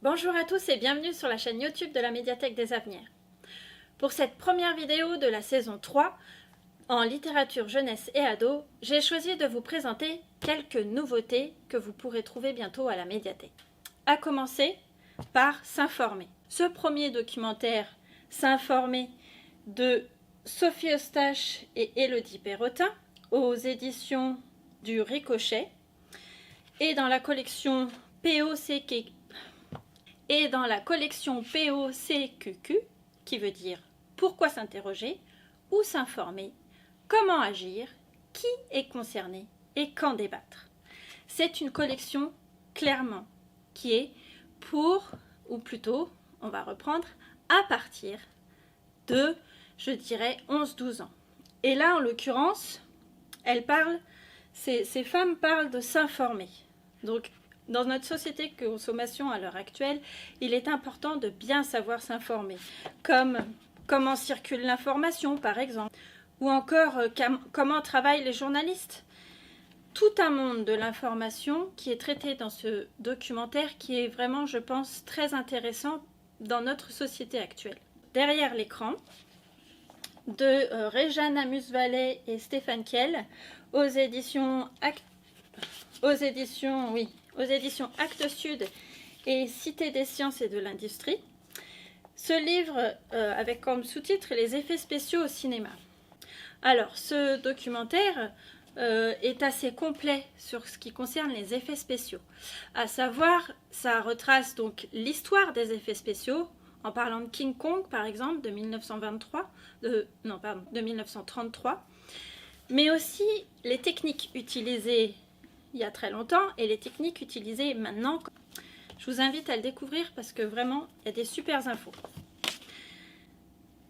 Bonjour à tous et bienvenue sur la chaîne YouTube de la Médiathèque des Avenirs. Pour cette première vidéo de la saison 3, en littérature jeunesse et ado, j'ai choisi de vous présenter quelques nouveautés que vous pourrez trouver bientôt à la médiathèque. À commencer par S'informer. Ce premier documentaire, S'informer, de Sophie Eustache et Élodie Perrotin, aux éditions du Ricochet, et dans la collection POCQ, qui veut dire pourquoi s'interroger, où s'informer, comment agir, qui est concerné et quand débattre. C'est une collection clairement qui est pour, ou plutôt, on va reprendre, à partir de, je dirais, 11-12 ans. Et là, en l'occurrence, ces femmes parlent de s'informer. Donc, dans notre société de consommation à l'heure actuelle, il est important de bien savoir s'informer, comme comment circule l'information par exemple, ou encore comment travaillent les journalistes. Tout un monde de l'information qui est traité dans ce documentaire qui est vraiment, je pense, très intéressant dans notre société actuelle. Derrière l'écran, de Réjeanne Amus-Vallée et Stéphane Kiel, aux éditions Actes Sud et Cité des sciences et de l'industrie. Ce livre avec comme sous-titre les effets spéciaux au cinéma. Alors, ce documentaire est assez complet sur ce qui concerne les effets spéciaux. À savoir, ça retrace donc l'histoire des effets spéciaux, en parlant de King Kong par exemple, de 1933, mais aussi les techniques utilisées il y a très longtemps et les techniques utilisées maintenant. Je vous invite à le découvrir parce que vraiment, il y a des super infos.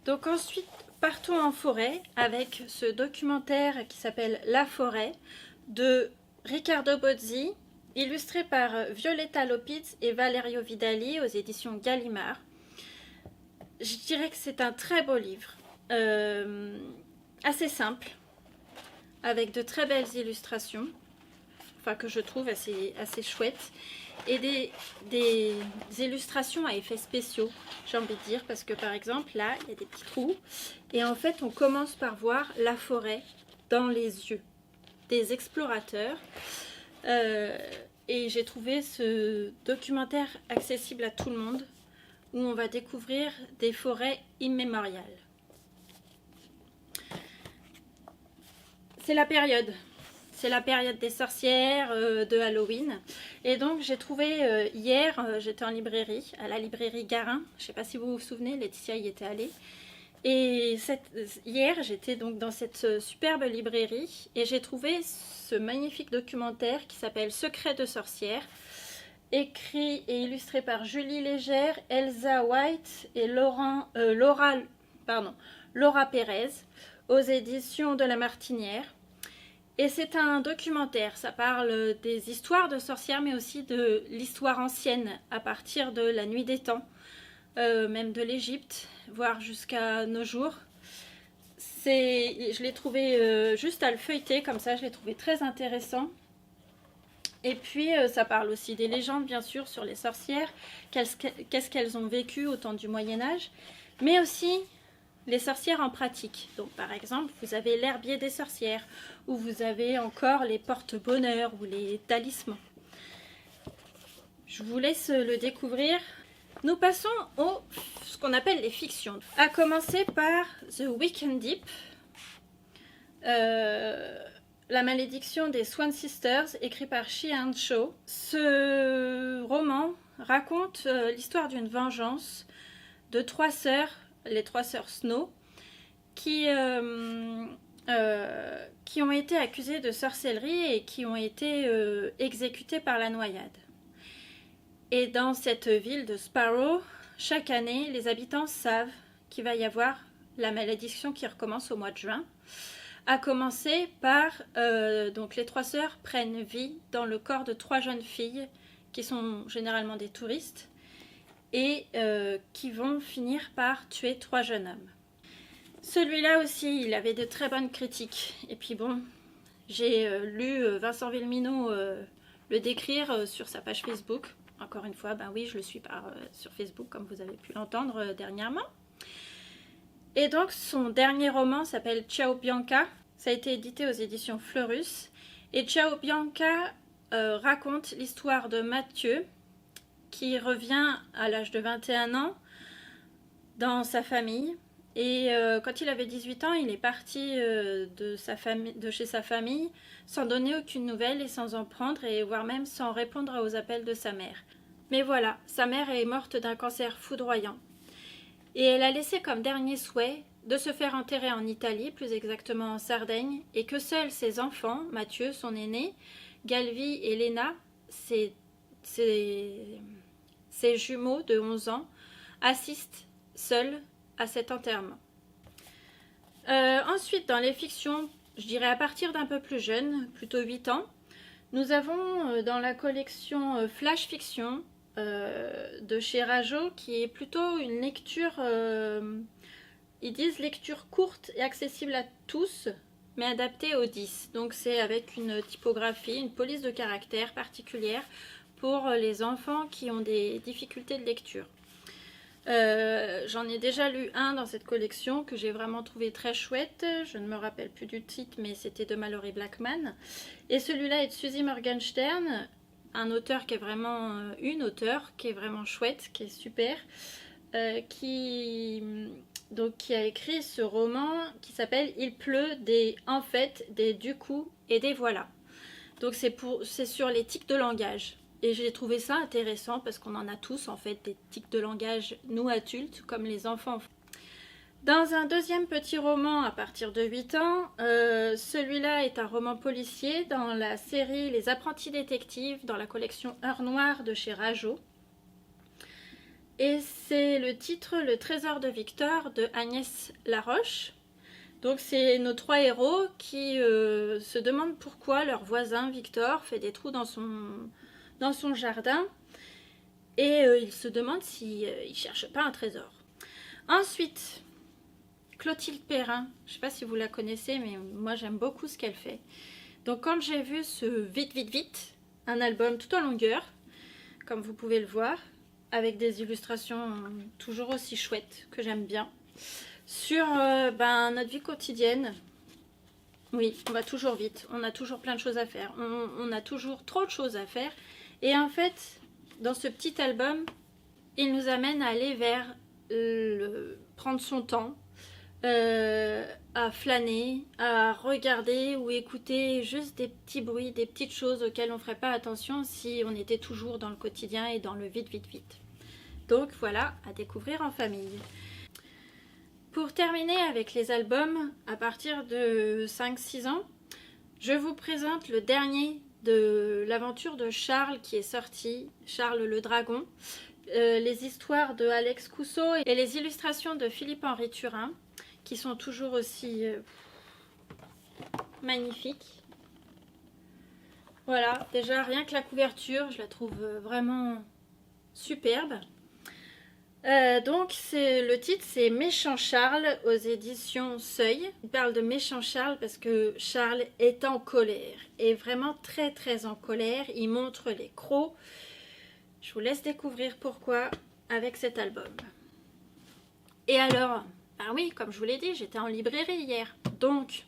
Donc ensuite, partons en forêt avec ce documentaire qui s'appelle La forêt de Riccardo Bozzi, illustré par Violetta Lopez et Valerio Vidali aux éditions Gallimard. Je dirais que c'est un très beau livre, assez simple, avec de très belles illustrations, enfin que je trouve assez chouettes, et des illustrations à effets spéciaux, j'ai envie de dire, parce que par exemple là il y a des petits trous et en fait on commence par voir la forêt dans les yeux des explorateurs, et j'ai trouvé ce documentaire accessible à tout le monde, où on va découvrir des forêts immémoriales. C'est la période des sorcières, de Halloween. Et donc j'ai trouvé hier, j'étais en librairie, à la librairie Garin. Je ne sais pas si vous vous souvenez, Laetitia y était allée. Et hier, j'étais donc dans cette superbe librairie et j'ai trouvé ce magnifique documentaire qui s'appelle Secrets de sorcières, écrit et illustré par Julie Légère, Elsa White et Laura Pérez, aux éditions de La Martinière. Et c'est un documentaire, ça parle des histoires de sorcières, mais aussi de l'histoire ancienne, à partir de la nuit des temps, même de l'Égypte, voire jusqu'à nos jours. Je l'ai trouvé juste à le feuilleter, comme ça, je l'ai trouvé très intéressant. Et puis, ça parle aussi des légendes, bien sûr, sur les sorcières, qu'est-ce qu'elles ont vécu au temps du Moyen-Âge, mais aussi les sorcières en pratique. Donc par exemple, vous avez l'herbier des sorcières, ou vous avez encore les porte-bonheur ou les talismans. Je vous laisse le découvrir. Nous passons ce qu'on appelle les fictions. À commencer par The Weekend Deep, La malédiction des Swan Sisters, écrit par Shi-Han Cho. Ce roman raconte l'histoire d'une vengeance de trois sœurs, les trois sœurs Snow, qui ont été accusées de sorcellerie et qui ont été exécutées par la noyade. Et dans cette ville de Sparrow, chaque année, les habitants savent qu'il va y avoir la malédiction qui recommence au mois de juin, à commencer par donc les trois sœurs prennent vie dans le corps de trois jeunes filles qui sont généralement des touristes, et qui vont finir par tuer trois jeunes hommes. Celui-là aussi, il avait de très bonnes critiques. Et puis bon, j'ai lu Vincent Villeminot le décrire sur sa page Facebook. Encore une fois, ben oui, je le suis sur Facebook, comme vous avez pu l'entendre dernièrement. Et donc, son dernier roman s'appelle Ciao Bianca. Ça a été édité aux éditions Fleurus. Et Ciao Bianca raconte l'histoire de Mathieu, qui revient à l'âge de 21 ans dans sa famille. Et quand il avait 18 ans, il est parti de chez sa famille sans donner aucune nouvelle et sans en prendre, et voire même sans répondre aux appels de sa mère. Mais voilà, sa mère est morte d'un cancer foudroyant. Et elle a laissé comme dernier souhait de se faire enterrer en Italie, plus exactement en Sardaigne, et que seuls ses enfants, Mathieu, son aîné, Galvi et Léna, ses jumeaux de 11 ans, assistent seuls à cet enterrement. Ensuite, dans les fictions, je dirais à partir d'un peu plus jeune, plutôt 8 ans, nous avons dans la collection Flash Fiction de chez Rajo, qui est plutôt une lecture, ils disent lecture courte et accessible à tous, mais adaptée aux 10. Donc c'est avec une typographie, une police de caractère particulière pour les enfants qui ont des difficultés de lecture. J'en ai déjà lu un dans cette collection que j'ai vraiment trouvé très chouette. Je ne me rappelle plus du titre, mais c'était de Mallory Blackman. Et celui-là est de Suzy Morgenstern, un auteur qui est vraiment une auteure qui est vraiment chouette, qui est super, qui a écrit ce roman qui s'appelle Il pleut des en fait, des du coup et des voilà. Donc c'est sur les tics de langage. Et j'ai trouvé ça intéressant parce qu'on en a tous en fait des tics de langage, nous adultes, comme les enfants. Dans un deuxième petit roman à partir de 8 ans, celui-là est un roman policier dans la série Les Apprentis Détectives, dans la collection Heure Noire de chez Rajo. Et c'est le titre Le Trésor de Victor de Agnès Laroche. Donc c'est nos 3 héros qui se demandent pourquoi leur voisin Victor fait des trous dans son jardin, et ils se demandent s'il ne cherche pas un trésor. Ensuite, Clotilde Perrin, je ne sais pas si vous la connaissez, mais moi j'aime beaucoup ce qu'elle fait. Donc quand j'ai vu ce Vite Vite Vite, un album tout en longueur, comme vous pouvez le voir, avec des illustrations toujours aussi chouettes, que j'aime bien, sur notre vie quotidienne. Oui, on va toujours vite, on a toujours plein de choses à faire, on a toujours trop de choses à faire. Et en fait, dans ce petit album, il nous amène à aller vers prendre son temps, à flâner, à regarder ou écouter juste des petits bruits, des petites choses auxquelles on ne ferait pas attention si on était toujours dans le quotidien et dans le vite, vite, vite. Donc voilà, à découvrir en famille. Pour terminer avec les albums, à partir de 5-6 ans, je vous présente le dernier de l'aventure de Charles qui est sorti, Charles le Dragon, les histoires de Alex Cousseau et les illustrations de Philippe-Henri Turin, qui sont toujours aussi magnifiques. Voilà, déjà rien que la couverture, je la trouve vraiment superbe. Donc le titre c'est Méchant Charles aux éditions Seuil. Il parle de Méchant Charles parce que Charles est en colère, et vraiment très très en colère. Il montre les crocs. Je vous laisse découvrir pourquoi avec cet album. Et alors, ben oui, comme je vous l'ai dit, j'étais en librairie hier. Donc,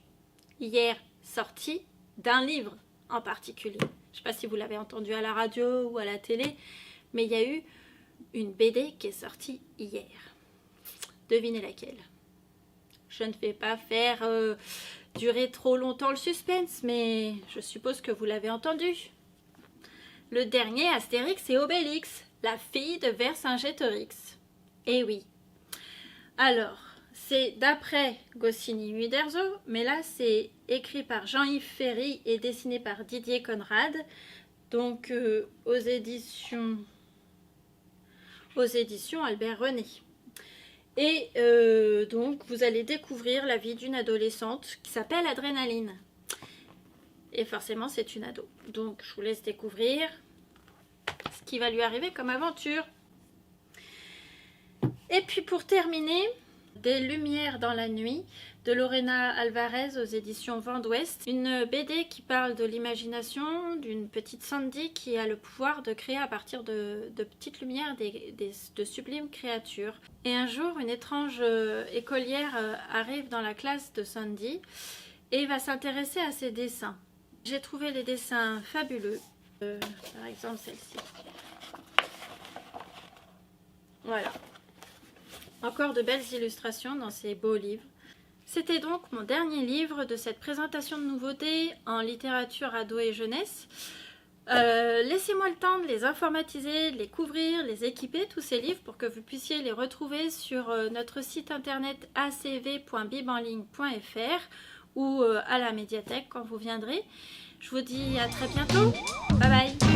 hier, sortie d'un livre en particulier. Je ne sais pas si vous l'avez entendu à la radio ou à la télé, mais il y a eu une BD qui est sortie hier. Devinez laquelle. Je ne vais pas faire durer trop longtemps le suspense, mais je suppose que vous l'avez entendu. Le dernier Astérix et Obélix, la fille de Vercingétorix. Eh oui. Alors, c'est d'après Goscinny-Uderzo, mais là c'est écrit par Jean-Yves Ferry et dessiné par Didier Conrad, donc aux éditions Albert René. Et donc vous allez découvrir la vie d'une adolescente qui s'appelle Adrénaline. Et forcément c'est une ado. Donc je vous laisse découvrir ce qui va lui arriver comme aventure. Et puis pour terminer, Des lumières dans la nuit de Lorena Alvarez aux éditions Vent d'Ouest. Une BD qui parle de l'imagination d'une petite Sandy qui a le pouvoir de créer à partir de petites lumières de sublimes créatures. Et un jour, une étrange écolière arrive dans la classe de Sandy et va s'intéresser à ses dessins. J'ai trouvé les dessins fabuleux. Par exemple celle-ci. Voilà. Encore de belles illustrations dans ces beaux livres. C'était donc mon dernier livre de cette présentation de nouveautés en littérature ado et jeunesse. Laissez-moi le temps de les informatiser, de les couvrir, les équiper, tous ces livres, pour que vous puissiez les retrouver sur notre site internet acv.bibenligne.fr ou à la médiathèque quand vous viendrez. Je vous dis à très bientôt. Bye bye.